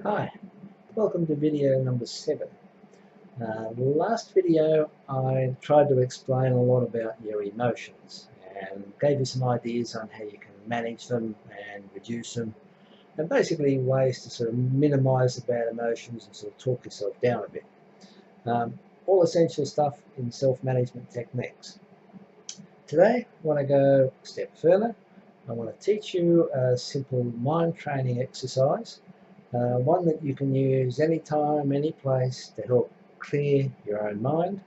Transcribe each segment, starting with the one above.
Hi, welcome to video number 7. Last video I tried to explain a lot about your emotions and gave you some ideas on how you can manage them and reduce them, and basically ways to sort of minimise the bad emotions and sort of talk yourself down a bit. All essential stuff in self-management techniques. Today I want to go a step further. I want to teach you a simple mind training exercise. One that you can use anytime, any place to help clear your own mind.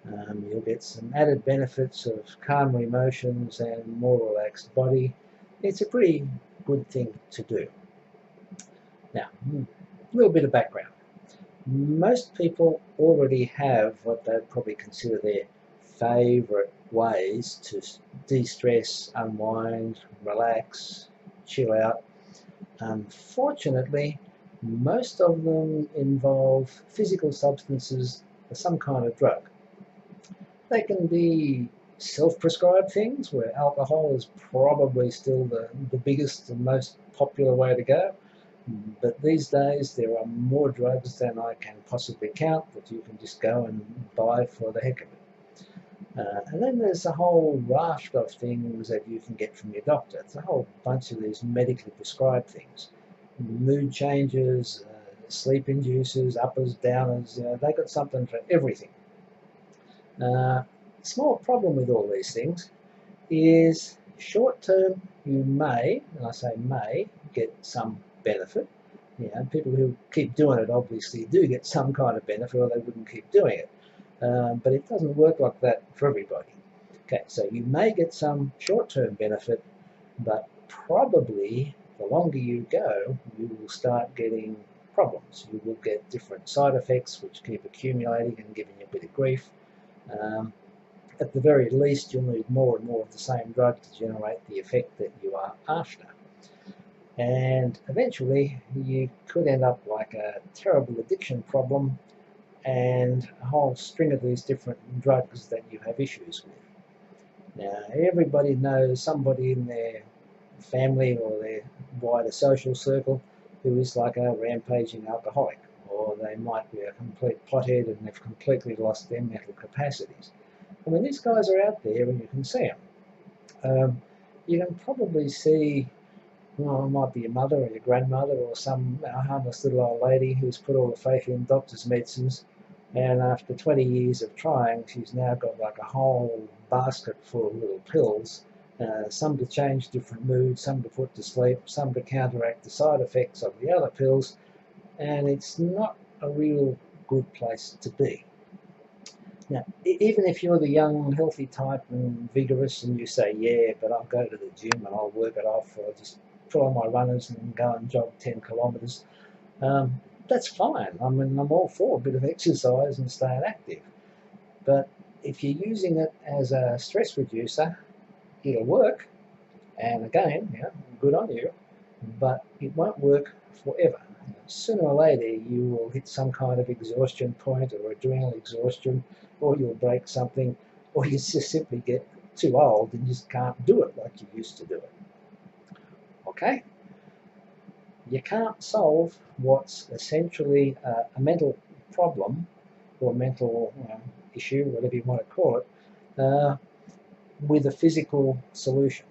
You'll get some added benefits of calmer emotions and more relaxed body. It's a pretty good thing to do. Now, a little bit of background. Most people already have what they'd probably consider their favourite ways to de-stress, unwind, relax, chill out. Unfortunately, most of them involve physical substances or some kind of drug. They can be self-prescribed things, where alcohol is probably still the biggest and most popular way to go. But these days there are more drugs than I can possibly count that you can just go and buy for the heck of it. And then there's a whole raft of things that you can get from your doctor. It's a whole bunch of these medically prescribed things. Mood changes, sleep inducers, uppers, downers, they got something for everything. Small problem with all these things is short term you may, and I say may, get some benefit. People who keep doing it obviously do get some kind of benefit, or they wouldn't keep doing it. But it doesn't work like that for everybody. Okay, so you may get some short-term benefit, but probably the longer you go, you will start getting problems. You will get different side effects which keep accumulating and giving you a bit of grief. At the very least, you'll need more and more of the same drug to generate the effect that you are after. And eventually, you could end up like a terrible addiction problem and a whole string of these different drugs that you have issues with. Now, everybody knows somebody in their family or their wider social circle who is like a rampaging alcoholic, or they might be a complete pothead and they've completely lost their mental capacities. I mean, these guys are out there and you can see them. You can probably see, well, it might be your mother or your grandmother or some harmless little old lady who's put all the faith in doctor's medicines, and after 20 years of trying, she's now got like a whole basket full of little pills, some to change different moods, some to put to sleep, some to counteract the side effects of the other pills, and it's not a real good place to be. Now, even if you're the young, healthy type and vigorous and you say, yeah, but I'll go to the gym and I'll work it off, or I'll just put on my runners and go and jog 10 kilometres, that's fine. I mean, I'm all for a bit of exercise and staying active. But if you're using it as a stress reducer, it'll work. And again, good on you, but it won't work forever. Sooner or later, you will hit some kind of exhaustion point or adrenal exhaustion, or you'll break something, or you just simply get too old and you just can't do it like you used to do it. Okay? You can't solve what's essentially a mental problem or mental issue, whatever you want to call it, with a physical solution.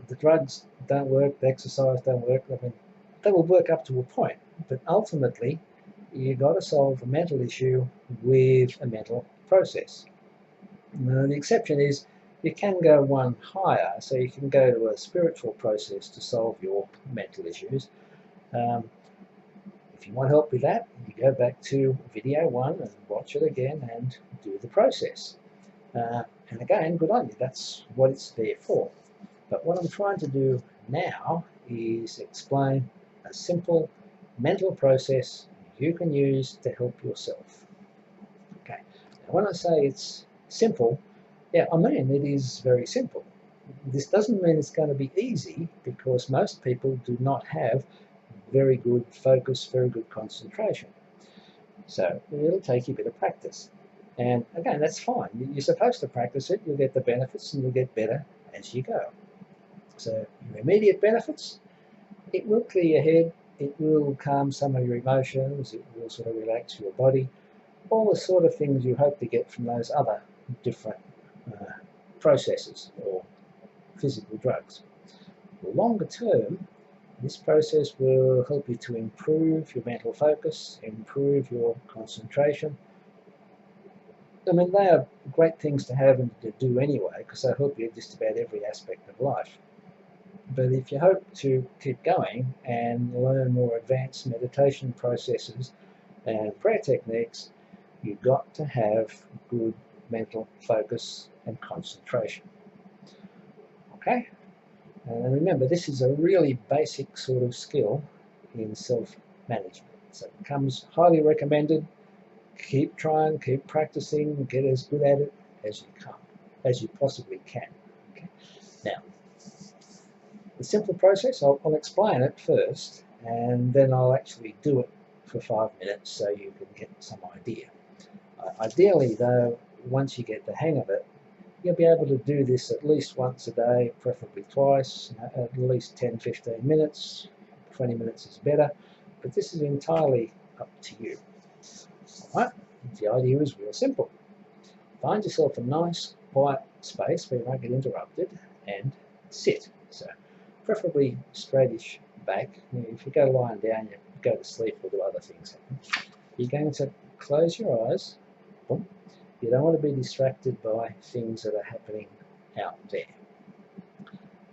The drugs don't work, the exercise don't work. I mean, they will work up to a point, but ultimately you've got to solve a mental issue with a mental process. Now, the exception is you can go one higher, so you can go to a spiritual process to solve your mental issues. If you want help with that, you go back to video 1 and watch it again and do the process. And again, good on you, that's what it's there for. But what I'm trying to do now is explain a simple mental process you can use to help yourself. Okay, now when I say it's simple, I mean it is very simple. This doesn't mean it's going to be easy, because most people do not have very good focus, very good concentration. So it'll take you a bit of practice. And again, that's fine. You're supposed to practice it. You'll get the benefits and you'll get better as you go. So your immediate benefits, it will clear your head, it will calm some of your emotions, it will sort of relax your body, all the sort of things you hope to get from those other different processes or physical drugs. Longer term, this process will help you to improve your mental focus, improve your concentration. I mean, they are great things to have and to do anyway, because they help you just about every aspect of life. But if you hope to keep going and learn more advanced meditation processes and prayer techniques, you've got to have good mental focus and concentration. Okay? And remember, this is a really basic sort of skill in self-management. So it comes highly recommended. Keep trying, keep practicing, get as good at it as you possibly can. Okay? Now, the simple process, I'll explain it first, and then I'll actually do it for 5 minutes so you can get some idea. Ideally, though, once you get the hang of it, you'll be able to do this at least once a day, preferably twice, at least 10-15 minutes. 20 minutes is better, but this is entirely up to you. All right? The idea is real simple. Find yourself a nice, quiet space where you won't get interrupted and sit. So, preferably straightish back. If you go lying down, you go to sleep or do other things. You're going to close your eyes. Boom. You don't want to be distracted by things that are happening out there.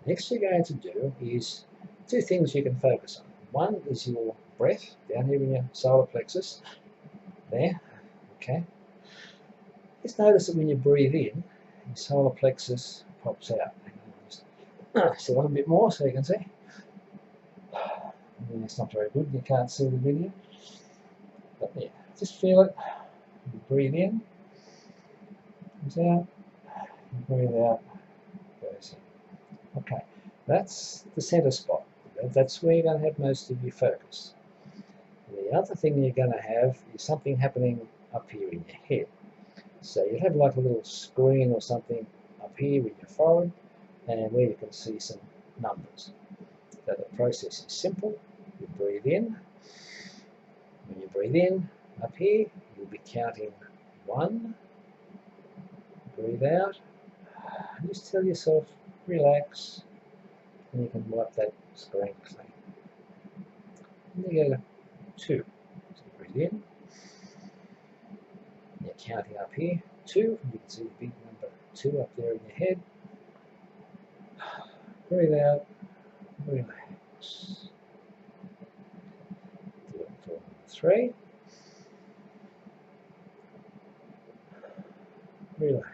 Next you're going to do is 2 things you can focus on. One is your breath, down here in your solar plexus. There, okay. Just notice that when you breathe in, your solar plexus pops out. Just a little bit more so you can see. It's not very good, you can't see the video. But yeah, just feel it. You breathe in, comes out, you breathe out, goes in. Okay, that's the center spot. That's where you're going to have most of your focus. The other thing you're going to have is something happening up here in your head. So you'll have like a little screen or something up here in your forehead, and where you can see some numbers. So the process is simple. You breathe in. When you breathe in, up here, you'll be counting 1. Breathe out. And just tell yourself, relax, and you can wipe that screen clean. And you go to 2. So breathe in. You're counting up here, 2. You can see the big number 2 up there in your head. Breathe out, relax. Do it for 3. Relax.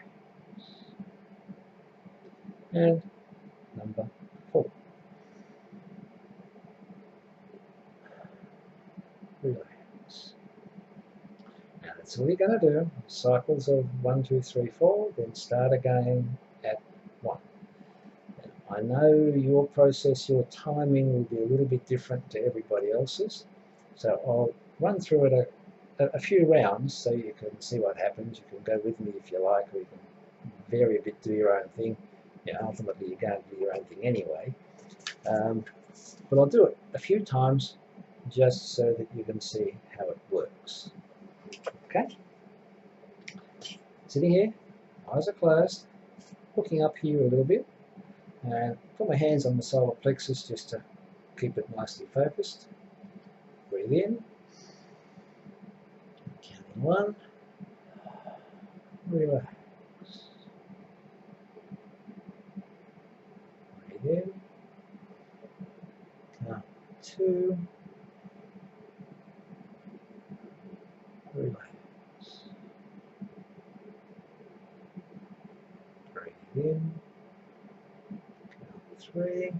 And number 4. Relax. Now that's all you're going to do. Cycles of 1, 2, 3, 4, then start again at 1. I know your process, your timing will be a little bit different to everybody else's, so I'll run through it a few rounds so you can see what happens. You can go with me if you like, or you can vary a bit, do your own thing. Ultimately you're going to do your own thing anyway. But I'll do it a few times just so that you can see how it works. Okay? Sitting here, eyes are closed, looking up here a little bit, and put my hands on the solar plexus just to keep it nicely focused. Breathe in, counting 1, relax. Breathe in, count 2, relax. Breathe in, count 3,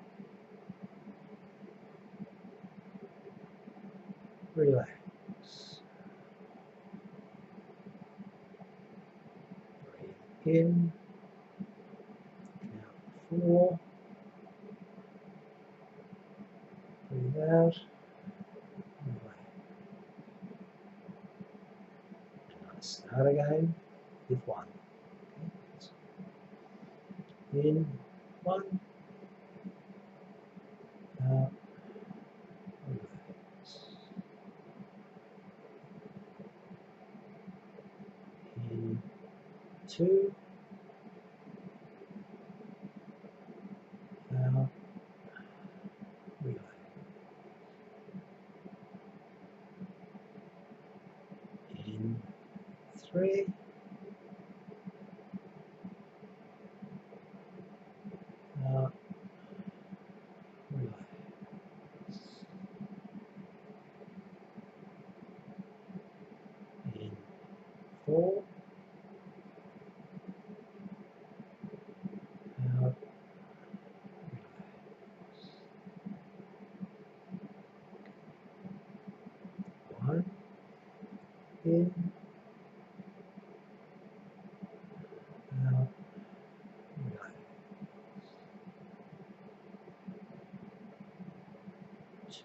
relax. Breathe in, count 4, breathe out, relax. Start again with 1. In, 1, out, relax. 2, out, relax. In 3, out, relax. In 4, out, relax. 1, in, out, relax.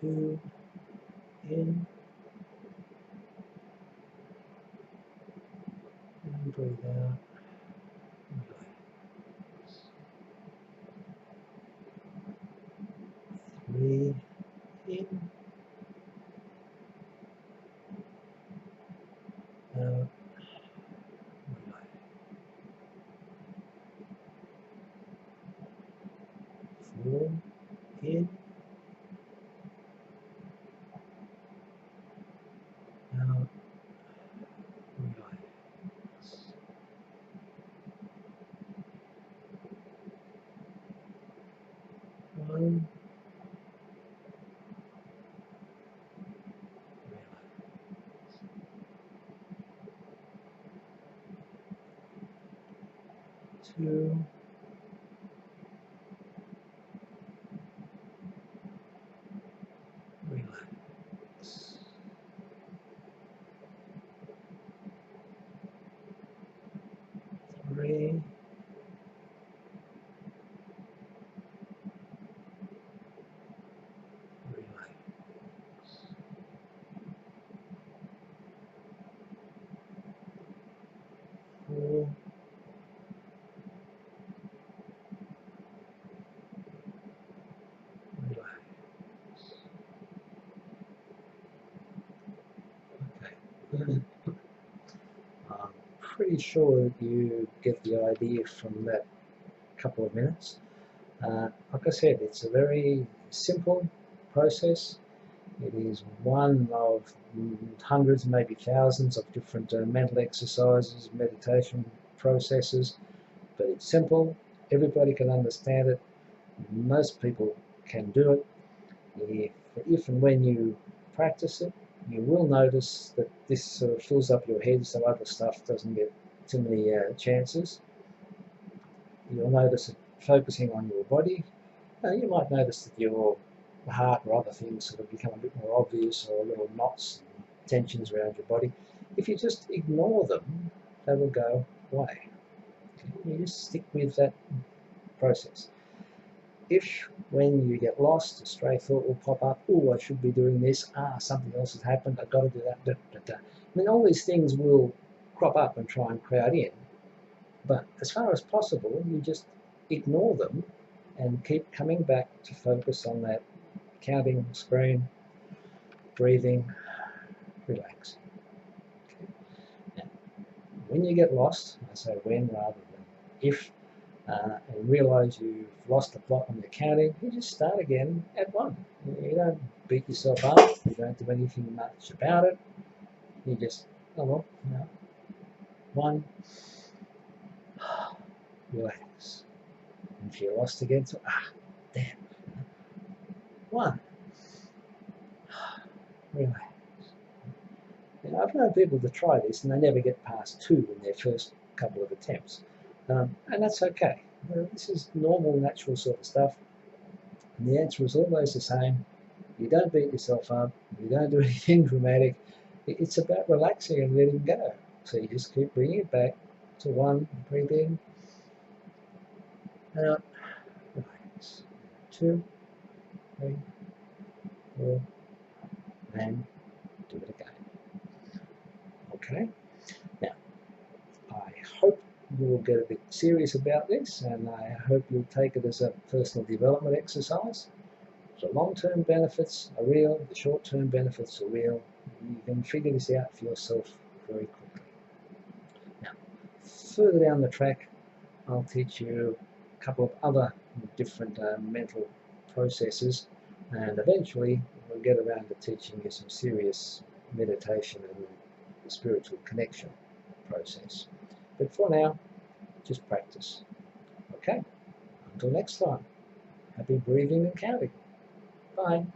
2, in, and breathe out, relax. 3, in, out, relax. 4, in, out, relax. 1, relax. 2, relax. 3, relax. Four, relax. Okay. I'm pretty sure you get the idea from that couple of minutes. Like I said, it's a very simple process. It is one of hundreds, maybe thousands of different mental exercises, meditation processes, but it's simple. Everybody can understand it. Most people can do it. If and when you practice it, you will notice that this sort of fills up your head so other stuff doesn't get too many chances. You'll notice it focusing on your body. You might notice that your heart or other things sort of become a bit more obvious, or little knots and tensions around your body. If you just ignore them, they will go away. You just stick with that process. If, when you get lost, a stray thought will pop up, oh, I should be doing this, something else has happened, I've got to do that, da, da, da. I mean, all these things will crop up and try and crowd in, but as far as possible, you just ignore them and keep coming back to focus on that counting screen, breathing, relaxing. Okay. Now, when you get lost, I say when rather than if, and realise you've lost the plot on your counting, you just start again at 1. You don't beat yourself up, you don't do anything much about it, you just, oh well, 1, relax. And if you're lost again, so, damn, 1, relax. Now, I've known people to try this and they never get past 2 in their first couple of attempts. And that's okay. This is normal, natural sort of stuff. And the answer is always the same. You don't beat yourself up. You don't do anything dramatic. It's about relaxing and letting go. So you just keep bringing it back to 1, breathe in, out, relax. 2, 3, 4, and do it again. Okay? Now, I hope you will get a bit serious about this, and I hope you'll take it as a personal development exercise. The long-term benefits are real, the short-term benefits are real. You can figure this out for yourself very quickly. Now, further down the track, I'll teach you a couple of other different mental processes, and eventually we'll get around to teaching you some serious meditation and spiritual connection process. But for now, just practice. Okay? Until next time, happy breathing and counting. Bye.